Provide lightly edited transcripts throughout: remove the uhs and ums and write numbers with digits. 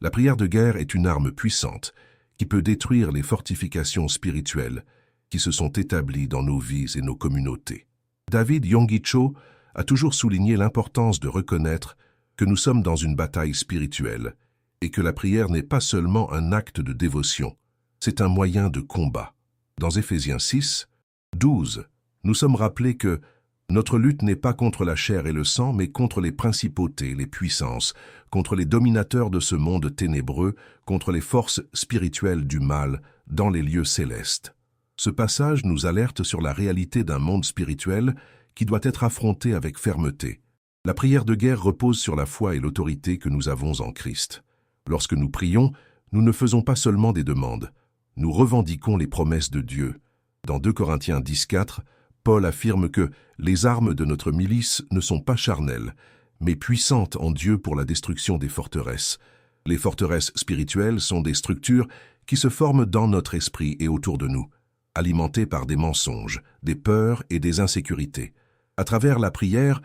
La prière de guerre est une arme puissante qui peut détruire les fortifications spirituelles qui se sont établies dans nos vies et nos communautés. David Yonggi Cho a toujours souligné l'importance de reconnaître que nous sommes dans une bataille spirituelle et que la prière n'est pas seulement un acte de dévotion, c'est un moyen de combat. Dans Éphésiens 6, 12, nous sommes rappelés que notre lutte n'est pas contre la chair et le sang, mais contre les principautés, les puissances, contre les dominateurs de ce monde ténébreux, contre les forces spirituelles du mal dans les lieux célestes. Ce passage nous alerte sur la réalité d'un monde spirituel qui doit être affronté avec fermeté. La prière de guerre repose sur la foi et l'autorité que nous avons en Christ. Lorsque nous prions, nous ne faisons pas seulement des demandes, nous revendiquons les promesses de Dieu. Dans 2 Corinthiens 10:4, Paul affirme que les armes de notre milice ne sont pas charnelles, mais puissantes en Dieu pour la destruction des forteresses. Les forteresses spirituelles sont des structures qui se forment dans notre esprit et autour de nous, alimentées par des mensonges, des peurs et des insécurités. À travers la prière,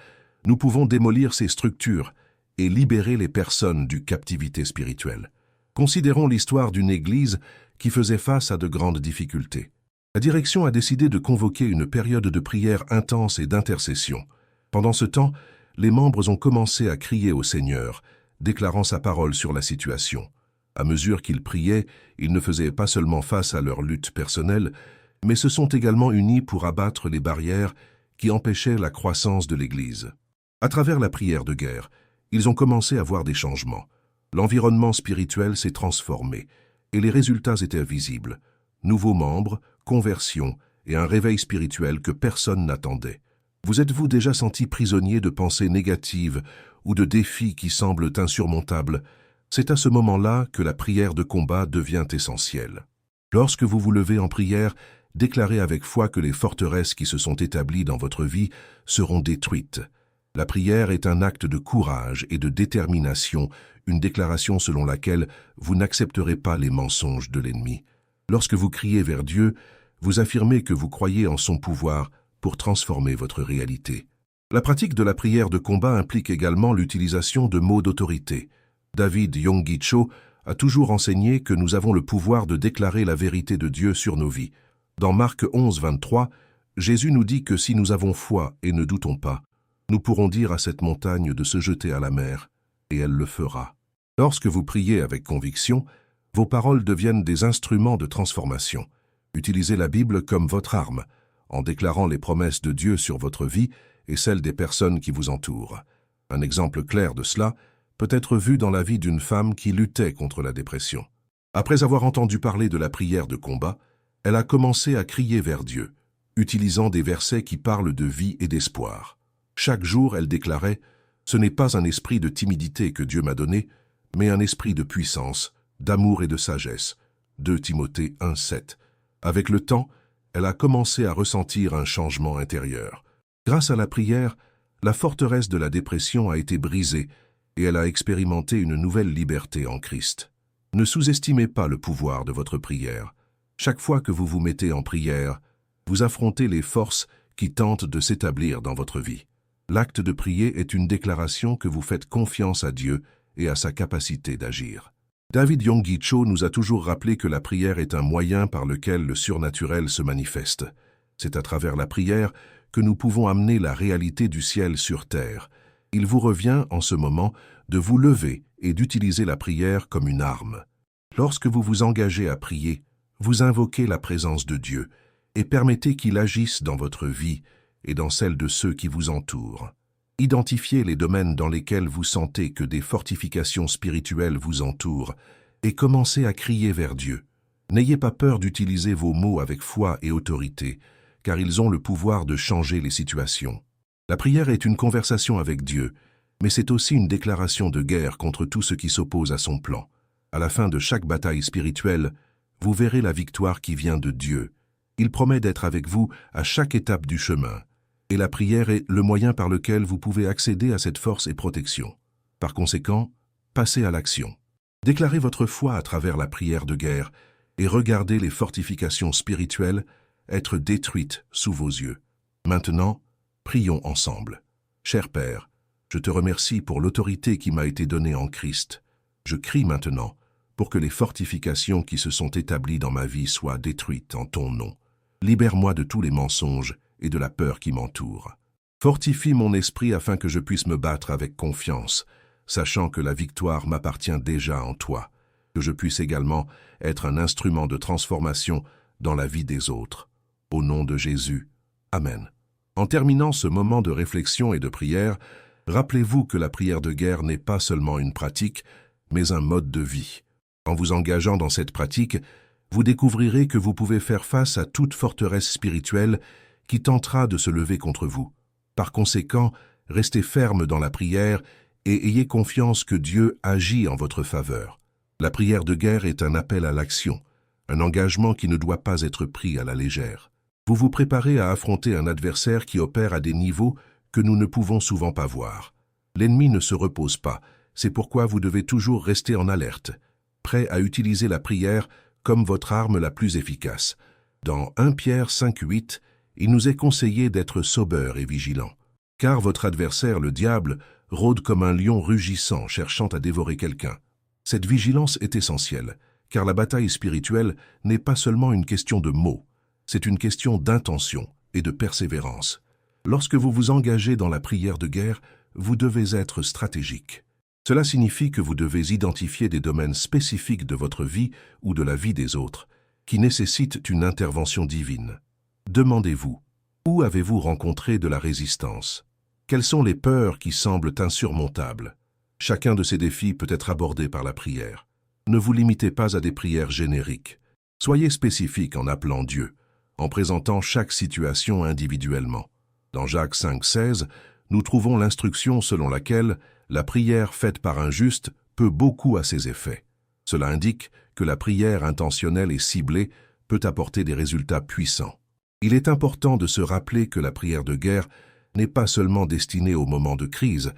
nous pouvons démolir ces structures et libérer les personnes du captivité spirituelle. Considérons l'histoire d'une église qui faisait face à de grandes difficultés. La direction a décidé de convoquer une période de prière intense et d'intercession. Pendant ce temps, les membres ont commencé à crier au Seigneur, déclarant sa parole sur la situation. À mesure qu'ils priaient, ils ne faisaient pas seulement face à leur lutte personnelle, mais se sont également unis pour abattre les barrières qui empêchaient la croissance de l'Église. À travers la prière de guerre, ils ont commencé à voir des changements. L'environnement spirituel s'est transformé et les résultats étaient visibles. Nouveaux membres, conversion et un réveil spirituel que personne n'attendait. Vous êtes-vous déjà senti prisonnier de pensées négatives ou de défis qui semblent insurmontables? C'est à ce moment-là que la prière de combat devient essentielle. Lorsque vous vous levez en prière, déclarez avec foi que les forteresses qui se sont établies dans votre vie seront détruites. La prière est un acte de courage et de détermination, une déclaration selon laquelle vous n'accepterez pas les mensonges de l'ennemi. Lorsque vous criez vers Dieu, vous affirmez que vous croyez en son pouvoir pour transformer votre réalité. La pratique de la prière de combat implique également l'utilisation de mots d'autorité. David Yonggi Cho a toujours enseigné que nous avons le pouvoir de déclarer la vérité de Dieu sur nos vies. Dans Marc 11, 23, Jésus nous dit que si nous avons foi et ne doutons pas, nous pourrons dire à cette montagne de se jeter à la mer, et elle le fera. Lorsque vous priez avec conviction, vos paroles deviennent des instruments de transformation. Utilisez la Bible comme votre arme, en déclarant les promesses de Dieu sur votre vie et celles des personnes qui vous entourent. Un exemple clair de cela peut être vu dans la vie d'une femme qui luttait contre la dépression. Après avoir entendu parler de la prière de combat, elle a commencé à crier vers Dieu, utilisant des versets qui parlent de vie et d'espoir. Chaque jour, elle déclarait « Ce n'est pas un esprit de timidité que Dieu m'a donné, mais un esprit de puissance, d'amour et de sagesse. » 2 Timothée 1:7. Avec le temps, elle a commencé à ressentir un changement intérieur. Grâce à la prière, la forteresse de la dépression a été brisée et elle a expérimenté une nouvelle liberté en Christ. Ne sous-estimez pas le pouvoir de votre prière. Chaque fois que vous vous mettez en prière, vous affrontez les forces qui tentent de s'établir dans votre vie. L'acte de prier est une déclaration que vous faites confiance à Dieu et à sa capacité d'agir. David Yonggi Cho nous a toujours rappelé que la prière est un moyen par lequel le surnaturel se manifeste. C'est à travers la prière que nous pouvons amener la réalité du ciel sur terre. Il vous revient en ce moment de vous lever et d'utiliser la prière comme une arme. Lorsque vous vous engagez à prier, vous invoquez la présence de Dieu et permettez qu'il agisse dans votre vie et dans celle de ceux qui vous entourent. Identifiez les domaines dans lesquels vous sentez que des fortifications spirituelles vous entourent et commencez à crier vers Dieu. N'ayez pas peur d'utiliser vos mots avec foi et autorité, car ils ont le pouvoir de changer les situations. La prière est une conversation avec Dieu, mais c'est aussi une déclaration de guerre contre tout ce qui s'oppose à son plan. À la fin de chaque bataille spirituelle, vous verrez la victoire qui vient de Dieu. Il promet d'être avec vous à chaque étape du chemin. Et la prière est le moyen par lequel vous pouvez accéder à cette force et protection. Par conséquent, passez à l'action. Déclarez votre foi à travers la prière de guerre et regardez les fortifications spirituelles être détruites sous vos yeux. Maintenant, prions ensemble. Cher Père, je te remercie pour l'autorité qui m'a été donnée en Christ. Je crie maintenant pour que les fortifications qui se sont établies dans ma vie soient détruites en ton nom. Libère-moi de tous les mensonges et de la peur qui m'entoure. Fortifie mon esprit afin que je puisse me battre avec confiance, sachant que la victoire m'appartient déjà en toi, que je puisse également être un instrument de transformation dans la vie des autres. Au nom de Jésus. Amen. En terminant ce moment de réflexion et de prière, rappelez-vous que la prière de guerre n'est pas seulement une pratique, mais un mode de vie. En vous engageant dans cette pratique, vous découvrirez que vous pouvez faire face à toute forteresse spirituelle qui tentera de se lever contre vous. Par conséquent, restez ferme dans la prière et ayez confiance que Dieu agit en votre faveur. La prière de guerre est un appel à l'action, un engagement qui ne doit pas être pris à la légère. Vous vous préparez à affronter un adversaire qui opère à des niveaux que nous ne pouvons souvent pas voir. L'ennemi ne se repose pas, c'est pourquoi vous devez toujours rester en alerte, prêt à utiliser la prière comme votre arme la plus efficace. Dans 1 Pierre 5,8, il nous est conseillé d'être sobers et vigilants, car votre adversaire, le diable, rôde comme un lion rugissant cherchant à dévorer quelqu'un. Cette vigilance est essentielle, car la bataille spirituelle n'est pas seulement une question de mots, c'est une question d'intention et de persévérance. Lorsque vous vous engagez dans la prière de guerre, vous devez être stratégique. Cela signifie que vous devez identifier des domaines spécifiques de votre vie ou de la vie des autres, qui nécessitent une intervention divine. Demandez-vous, où avez-vous rencontré de la résistance? Quelles sont les peurs qui semblent insurmontables? Chacun de ces défis peut être abordé par la prière. Ne vous limitez pas à des prières génériques. Soyez spécifique en appelant Dieu, en présentant chaque situation individuellement. Dans Jacques 5,16, nous trouvons l'instruction selon laquelle la prière faite par un juste peut beaucoup à ses effets. Cela indique que la prière intentionnelle et ciblée peut apporter des résultats puissants. Il est important de se rappeler que la prière de guerre n'est pas seulement destinée aux moments de crise,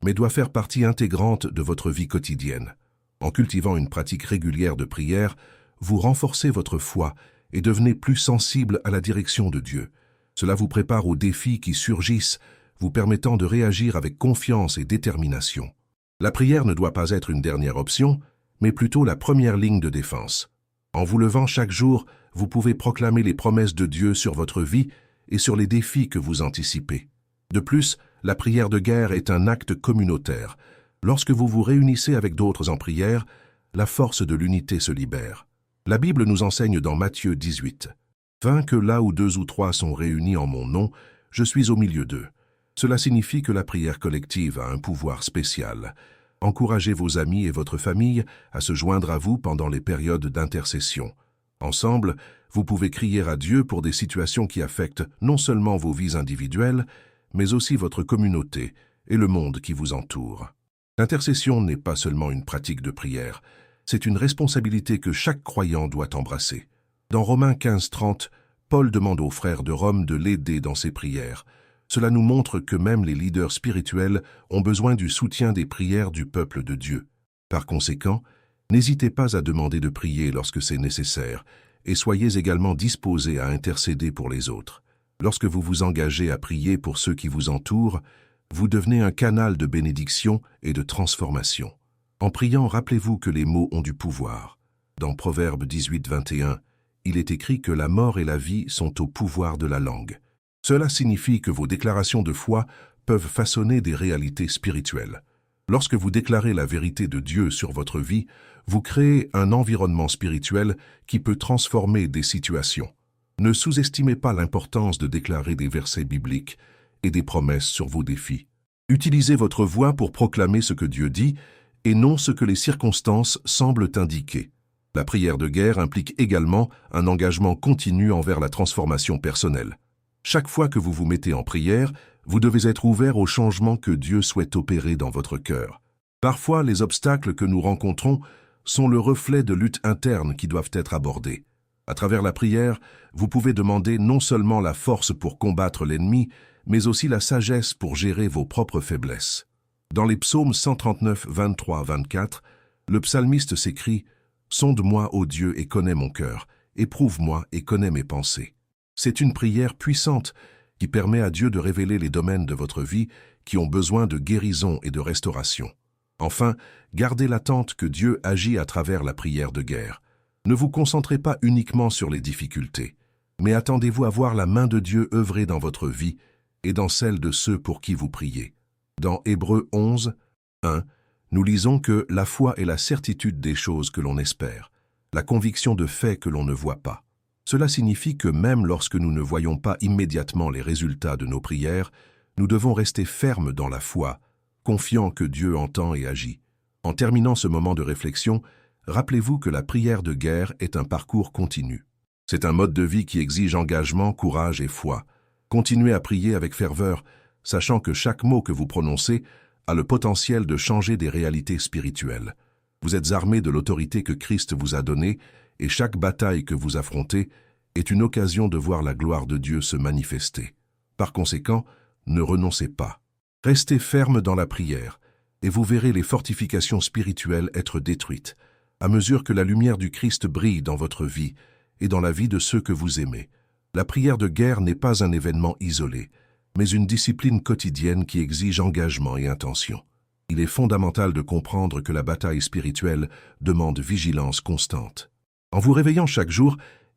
mais doit faire partie intégrante de votre vie quotidienne. En cultivant une pratique régulière de prière, vous renforcez votre foi et devenez plus sensible à la direction de Dieu. Cela vous prépare aux défis qui surgissent, vous permettant de réagir avec confiance et détermination. La prière ne doit pas être une dernière option, mais plutôt la première ligne de défense. En vous levant chaque jour, vous pouvez proclamer les promesses de Dieu sur votre vie et sur les défis que vous anticipez. De plus, la prière de guerre est un acte communautaire. Lorsque vous vous réunissez avec d'autres en prière, la force de l'unité se libère. La Bible nous enseigne dans Matthieu 18, « Vain que là où 2 ou 3 sont réunis en mon nom, je suis au milieu d'eux. » Cela signifie que la prière collective a un pouvoir spécial. Encouragez vos amis et votre famille à se joindre à vous pendant les périodes d'intercession. Ensemble, vous pouvez crier à Dieu pour des situations qui affectent non seulement vos vies individuelles, mais aussi votre communauté et le monde qui vous entoure. L'intercession n'est pas seulement une pratique de prière, c'est une responsabilité que chaque croyant doit embrasser. Dans Romains 15:30, Paul demande aux frères de Rome de l'aider dans ses prières. Cela nous montre que même les leaders spirituels ont besoin du soutien des prières du peuple de Dieu. Par conséquent, n'hésitez pas à demander de prier lorsque c'est nécessaire, et soyez également disposés à intercéder pour les autres. Lorsque vous vous engagez à prier pour ceux qui vous entourent, vous devenez un canal de bénédiction et de transformation. En priant, rappelez-vous que les mots ont du pouvoir. Dans Proverbe 18:21, il est écrit que la mort et la vie sont au pouvoir de la langue. Cela signifie que vos déclarations de foi peuvent façonner des réalités spirituelles. Lorsque vous déclarez la vérité de Dieu sur votre vie, vous créez un environnement spirituel qui peut transformer des situations. Ne sous-estimez pas l'importance de déclarer des versets bibliques et des promesses sur vos défis. Utilisez votre voix pour proclamer ce que Dieu dit et non ce que les circonstances semblent indiquer. La prière de guerre implique également un engagement continu envers la transformation personnelle. Chaque fois que vous vous mettez en prière, vous devez être ouvert aux changements que Dieu souhaite opérer dans votre cœur. Parfois, les obstacles que nous rencontrons sont le reflet de luttes internes qui doivent être abordées. À travers la prière, vous pouvez demander non seulement la force pour combattre l'ennemi, mais aussi la sagesse pour gérer vos propres faiblesses. Dans les psaumes 139, 23, 24, le psalmiste s'écrie « Sonde-moi, ô Dieu, et connais mon cœur, éprouve-moi et connais mes pensées ». C'est une prière puissante qui permet à Dieu de révéler les domaines de votre vie qui ont besoin de guérison et de restauration. Enfin, gardez l'attente que Dieu agit à travers la prière de guerre. Ne vous concentrez pas uniquement sur les difficultés, mais attendez-vous à voir la main de Dieu œuvrer dans votre vie et dans celle de ceux pour qui vous priez. Dans Hébreux 11, 1, nous lisons que la foi est la certitude des choses que l'on espère, la conviction de faits que l'on ne voit pas. Cela signifie que même lorsque nous ne voyons pas immédiatement les résultats de nos prières, nous devons rester fermes dans la foi, confiants que Dieu entend et agit. En terminant ce moment de réflexion, rappelez-vous que la prière de guerre est un parcours continu. C'est un mode de vie qui exige engagement, courage et foi. Continuez à prier avec ferveur, sachant que chaque mot que vous prononcez a le potentiel de changer des réalités spirituelles. Vous êtes armés de l'autorité que Christ vous a donnée, et chaque bataille que vous affrontez est une occasion de voir la gloire de Dieu se manifester. Par conséquent, ne renoncez pas. Restez ferme dans la prière, et vous verrez les fortifications spirituelles être détruites, à mesure que la lumière du Christ brille dans votre vie et dans la vie de ceux que vous aimez. La prière de guerre n'est pas un événement isolé, mais une discipline quotidienne qui exige engagement et intention. Il est fondamental de comprendre que la bataille spirituelle demande vigilance constante. En vous réveillant chaque jour,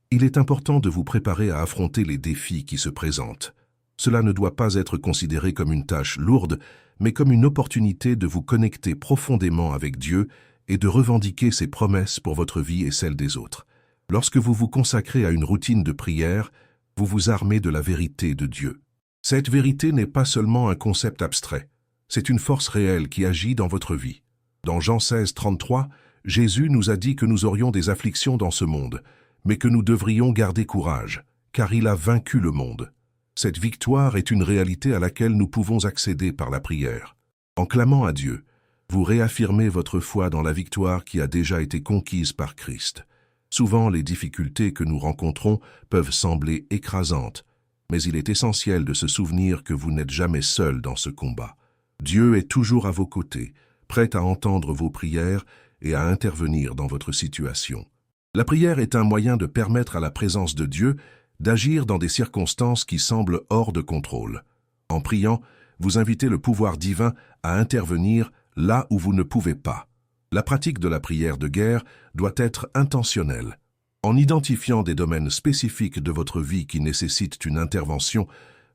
il est important de vous préparer à affronter les défis qui se présentent. Cela ne doit pas être considéré comme une tâche lourde, mais comme une opportunité de vous connecter profondément avec Dieu et de revendiquer ses promesses pour votre vie et celle des autres. Lorsque vous vous consacrez à une routine de prière, vous vous armez de la vérité de Dieu. Cette vérité n'est pas seulement un concept abstrait, c'est une force réelle qui agit dans votre vie. Dans Jean 16, 33, Jésus nous a dit que nous aurions des afflictions dans ce monde, mais que nous devrions garder courage, car il a vaincu le monde. Cette victoire est une réalité à laquelle nous pouvons accéder par la prière. En clamant à Dieu, vous réaffirmez votre foi dans la victoire qui a déjà été conquise par Christ. Souvent, les difficultés que nous rencontrons peuvent sembler écrasantes, mais il est essentiel de se souvenir que vous n'êtes jamais seul dans ce combat. Dieu est toujours à vos côtés, prêt à entendre vos prières et à intervenir dans votre situation. La prière est un moyen de permettre à la présence de Dieu d'agir dans des circonstances qui semblent hors de contrôle. En priant, vous invitez le pouvoir divin à intervenir là où vous ne pouvez pas. La pratique de la prière de guerre doit être intentionnelle. En identifiant des domaines spécifiques de votre vie qui nécessitent une intervention,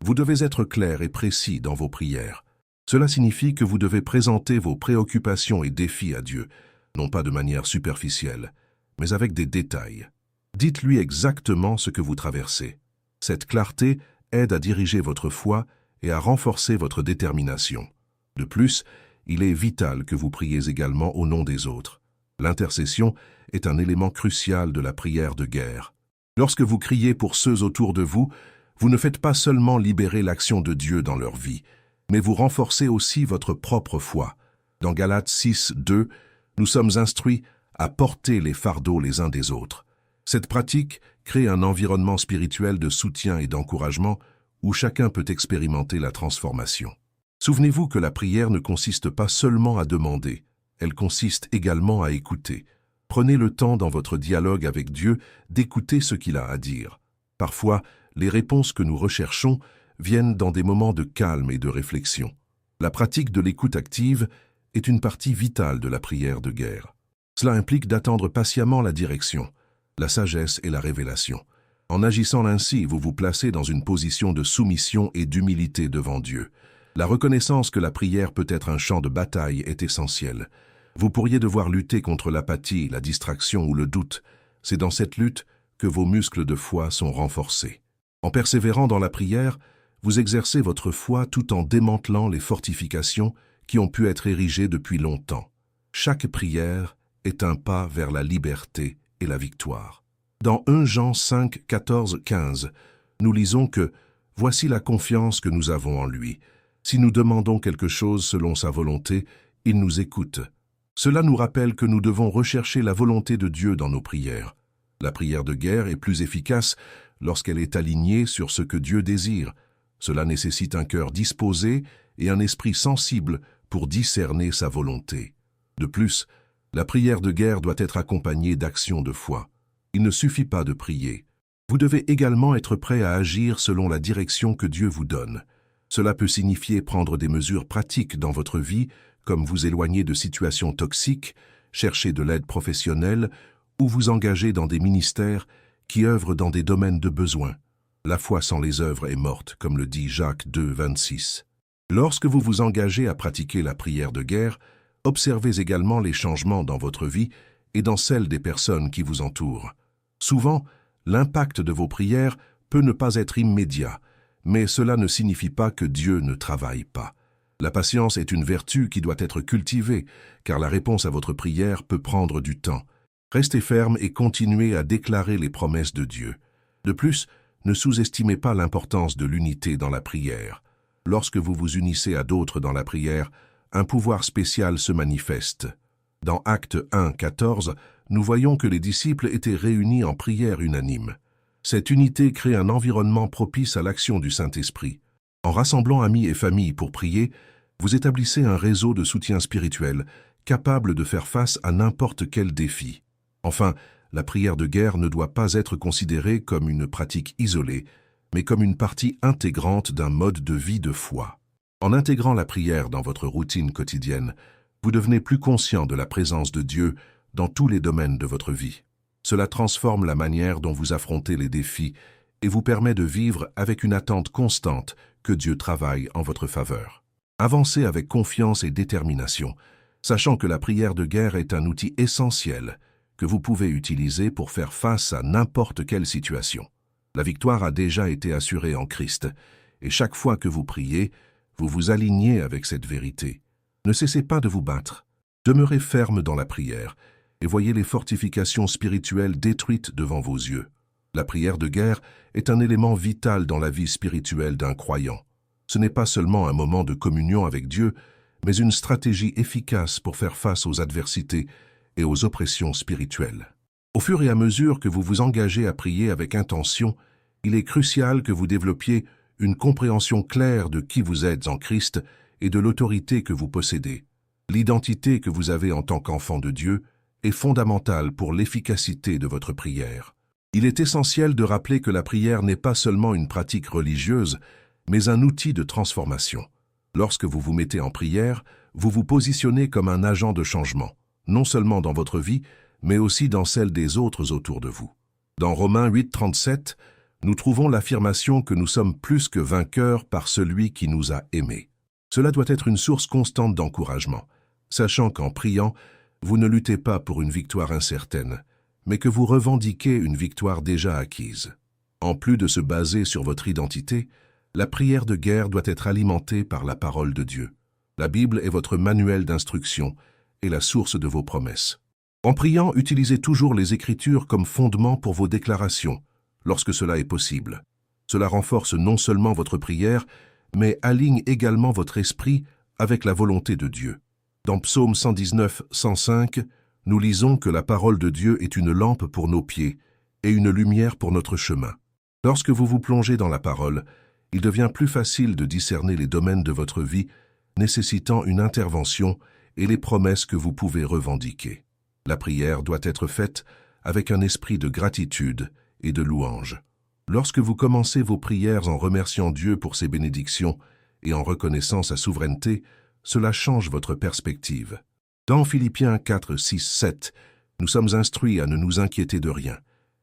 vous devez être clair et précis dans vos prières. Cela signifie que vous devez présenter vos préoccupations et défis à Dieu, non pas de manière superficielle, mais avec des détails. Dites-lui exactement ce que vous traversez. Cette clarté aide à diriger votre foi et à renforcer votre détermination. De plus, il est vital que vous priez également au nom des autres. L'intercession est un élément crucial de la prière de guerre. Lorsque vous criez pour ceux autour de vous, vous ne faites pas seulement libérer l'action de Dieu dans leur vie, mais vous renforcez aussi votre propre foi. Dans Galates 6, 2, nous sommes instruits à porter les fardeaux les uns des autres. Cette pratique crée un environnement spirituel de soutien et d'encouragement où chacun peut expérimenter la transformation. Souvenez-vous que la prière ne consiste pas seulement à demander, elle consiste également à écouter. Prenez le temps dans votre dialogue avec Dieu d'écouter ce qu'il a à dire. Parfois, les réponses que nous recherchons viennent dans des moments de calme et de réflexion. La pratique de l'écoute active est une partie vitale de la prière de guerre. Cela implique d'attendre patiemment la direction, la sagesse et la révélation. En agissant ainsi, vous vous placez dans une position de soumission et d'humilité devant Dieu. La reconnaissance que la prière peut être un champ de bataille est essentielle. Vous pourriez devoir lutter contre l'apathie, la distraction ou le doute. C'est dans cette lutte que vos muscles de foi sont renforcés. En persévérant dans la prière, vous exercez votre foi tout en démantelant les fortifications qui ont pu être érigées depuis longtemps. Chaque prière est un pas vers la liberté et la victoire. Dans 1 Jean 5, 14, 15, nous lisons que « Voici la confiance que nous avons en lui. Si nous demandons quelque chose selon sa volonté, il nous écoute. » Cela nous rappelle que nous devons rechercher la volonté de Dieu dans nos prières. La prière de guerre est plus efficace lorsqu'elle est alignée sur ce que Dieu désire. Cela nécessite un cœur disposé et un esprit sensible pour discerner sa volonté. De plus, la prière de guerre doit être accompagnée d'actions de foi. Il ne suffit pas de prier. Vous devez également être prêt à agir selon la direction que Dieu vous donne. Cela peut signifier prendre des mesures pratiques dans votre vie, comme vous éloigner de situations toxiques, chercher de l'aide professionnelle ou vous engager dans des ministères qui œuvrent dans des domaines de besoin. La foi sans les œuvres est morte, comme le dit Jacques 2, 26. Lorsque vous vous engagez à pratiquer la prière de guerre, observez également les changements dans votre vie et dans celle des personnes qui vous entourent. Souvent, l'impact de vos prières peut ne pas être immédiat, mais cela ne signifie pas que Dieu ne travaille pas. La patience est une vertu qui doit être cultivée, car la réponse à votre prière peut prendre du temps. Restez ferme et continuez à déclarer les promesses de Dieu. De plus, ne sous-estimez pas l'importance de l'unité dans la prière. Lorsque vous vous unissez à d'autres dans la prière, un pouvoir spécial se manifeste. Dans Actes 1, 14, nous voyons que les disciples étaient réunis en prière unanime. Cette unité crée un environnement propice à l'action du Saint-Esprit. En rassemblant amis et familles pour prier, vous établissez un réseau de soutien spirituel capable de faire face à n'importe quel défi. Enfin, la prière de guerre ne doit pas être considérée comme une pratique isolée, mais comme une partie intégrante d'un mode de vie de foi. En intégrant la prière dans votre routine quotidienne, vous devenez plus conscient de la présence de Dieu dans tous les domaines de votre vie. Cela transforme la manière dont vous affrontez les défis et vous permet de vivre avec une attente constante que Dieu travaille en votre faveur. Avancez avec confiance et détermination, sachant que la prière de guerre est un outil essentiel que vous pouvez utiliser pour faire face à n'importe quelle situation. La victoire a déjà été assurée en Christ, et chaque fois que vous priez, vous vous alignez avec cette vérité. Ne cessez pas de vous battre. Demeurez ferme dans la prière et voyez les fortifications spirituelles détruites devant vos yeux. La prière de guerre est un élément vital dans la vie spirituelle d'un croyant. Ce n'est pas seulement un moment de communion avec Dieu, mais une stratégie efficace pour faire face aux adversités et aux oppressions spirituelles. Au fur et à mesure que vous vous engagez à prier avec intention, il est crucial que vous développiez une compréhension claire de qui vous êtes en Christ et de l'autorité que vous possédez. L'identité que vous avez en tant qu'enfant de Dieu est fondamentale pour l'efficacité de votre prière. Il est essentiel de rappeler que la prière n'est pas seulement une pratique religieuse, mais un outil de transformation. Lorsque vous vous mettez en prière, vous vous positionnez comme un agent de changement, non seulement dans votre vie, mais aussi dans celle des autres autour de vous. Dans Romains 8, 37, nous trouvons l'affirmation que nous sommes plus que vainqueurs par celui qui nous a aimés. Cela doit être une source constante d'encouragement, sachant qu'en priant, vous ne luttez pas pour une victoire incertaine, mais que vous revendiquez une victoire déjà acquise. En plus de se baser sur votre identité, la prière de guerre doit être alimentée par la parole de Dieu. La Bible est votre manuel d'instruction et la source de vos promesses. En priant, utilisez toujours les Écritures comme fondement pour vos déclarations, lorsque cela est possible. Cela renforce non seulement votre prière, mais aligne également votre esprit avec la volonté de Dieu. Dans Psaume 119, 105, nous lisons que la parole de Dieu est une lampe pour nos pieds et une lumière pour notre chemin. Lorsque vous vous plongez dans la parole, il devient plus facile de discerner les domaines de votre vie nécessitant une intervention et les promesses que vous pouvez revendiquer. La prière doit être faite avec un esprit de gratitude et de louange. Lorsque vous commencez vos prières en remerciant Dieu pour ses bénédictions et en reconnaissant sa souveraineté, cela change votre perspective. Dans Philippiens 4, 6, 7, nous sommes instruits à ne nous inquiéter de rien,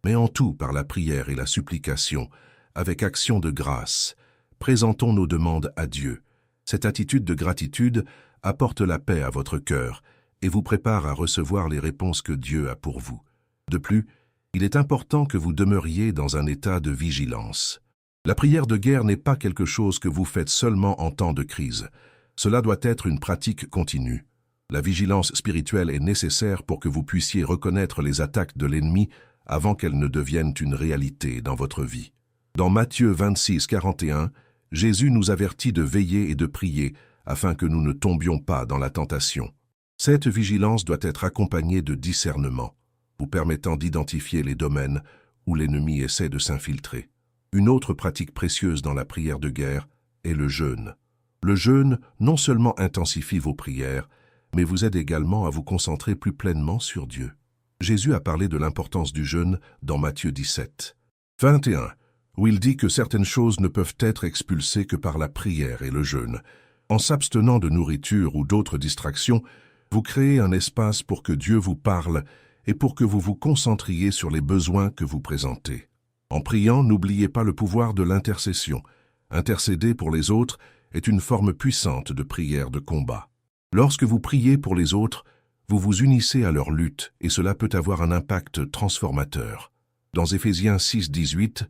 mais en tout par la prière et la supplication, avec action de grâce, présentons nos demandes à Dieu. Cette attitude de gratitude apporte la paix à votre cœur et vous prépare à recevoir les réponses que Dieu a pour vous. De plus, il est important que vous demeuriez dans un état de vigilance. La prière de guerre n'est pas quelque chose que vous faites seulement en temps de crise. Cela doit être une pratique continue. La vigilance spirituelle est nécessaire pour que vous puissiez reconnaître les attaques de l'ennemi avant qu'elles ne deviennent une réalité dans votre vie. Dans Matthieu 26, 41, Jésus nous avertit de veiller et de prier afin que nous ne tombions pas dans la tentation. Cette vigilance doit être accompagnée de discernement, vous permettant d'identifier les domaines où l'ennemi essaie de s'infiltrer. Une autre pratique précieuse dans la prière de guerre est le jeûne. Le jeûne non seulement intensifie vos prières, mais vous aide également à vous concentrer plus pleinement sur Dieu. Jésus a parlé de l'importance du jeûne dans Matthieu 17, 21, où il dit que certaines choses ne peuvent être expulsées que par la prière et le jeûne. En s'abstenant de nourriture ou d'autres distractions, vous créez un espace pour que Dieu vous parle et pour que vous vous concentriez sur les besoins que vous présentez. En priant, n'oubliez pas le pouvoir de l'intercession. Intercéder pour les autres est une forme puissante de prière de combat. Lorsque vous priez pour les autres, vous vous unissez à leur lutte et cela peut avoir un impact transformateur. Dans Éphésiens 6:18,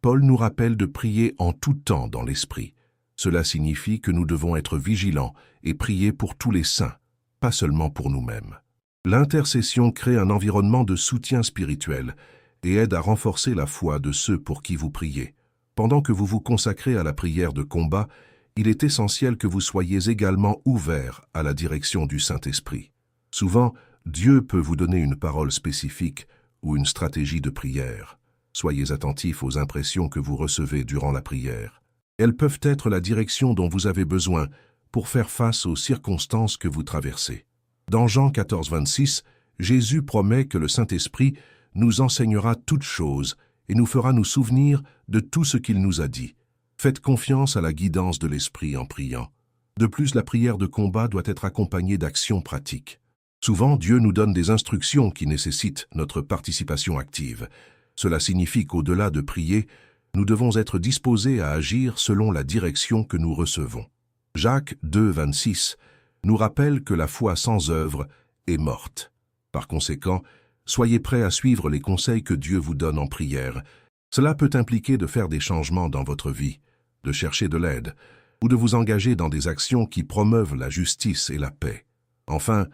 Paul nous rappelle de prier en tout temps dans l'esprit. Cela signifie que nous devons être vigilants et prier pour tous les saints, pas seulement pour nous-mêmes. L'intercession crée un environnement de soutien spirituel et aide à renforcer la foi de ceux pour qui vous priez. Pendant que vous vous consacrez à la prière de combat, il est essentiel que vous soyez également ouverts à la direction du Saint-Esprit. Souvent, Dieu peut vous donner une parole spécifique ou une stratégie de prière. Soyez attentifs aux impressions que vous recevez durant la prière. Elles peuvent être la direction dont vous avez besoin pour faire face aux circonstances que vous traversez. Dans Jean 14:26, Jésus promet que le Saint-Esprit nous enseignera toutes choses et nous fera nous souvenir de tout ce qu'il nous a dit. Faites confiance à la guidance de l'Esprit en priant. De plus, la prière de combat doit être accompagnée d'actions pratiques. Souvent, Dieu nous donne des instructions qui nécessitent notre participation active. Cela signifie qu'au-delà de prier, nous devons être disposés à agir selon la direction que nous recevons. Jacques 2:26 nous rappelle que la foi sans œuvre est morte. Par conséquent, soyez prêts à suivre les conseils que Dieu vous donne en prière. Cela peut impliquer de faire des changements dans votre vie, de chercher de l'aide, ou de vous engager dans des actions qui promeuvent la justice et la paix. Enfin,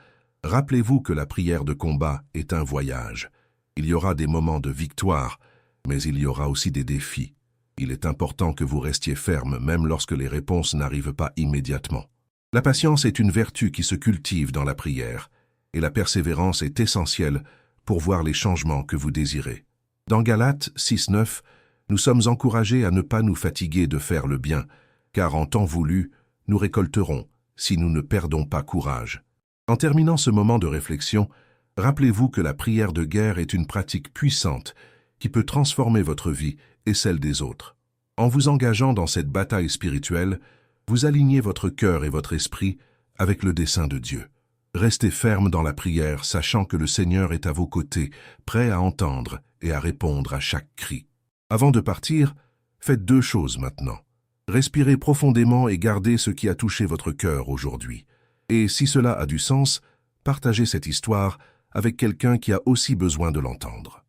rappelez-vous que la prière de combat est un voyage. Il y aura des moments de victoire, mais il y aura aussi des défis. Il est important que vous restiez ferme même lorsque les réponses n'arrivent pas immédiatement. La patience est une vertu qui se cultive dans la prière, et la persévérance est essentielle pour voir les changements que vous désirez. Dans Galates 6:9, nous sommes encouragés à ne pas nous fatiguer de faire le bien, car en temps voulu, nous récolterons, si nous ne perdons pas courage. En terminant ce moment de réflexion, rappelez-vous que la prière de guerre est une pratique puissante qui peut transformer votre vie et celle des autres. En vous engageant dans cette bataille spirituelle, vous alignez votre cœur et votre esprit avec le dessein de Dieu. Restez ferme dans la prière, sachant que le Seigneur est à vos côtés, prêt à entendre et à répondre à chaque cri. Avant de partir, faites 2 choses maintenant. Respirez profondément et gardez ce qui a touché votre cœur aujourd'hui. Et si cela a du sens, partagez cette histoire avec quelqu'un qui a aussi besoin de l'entendre.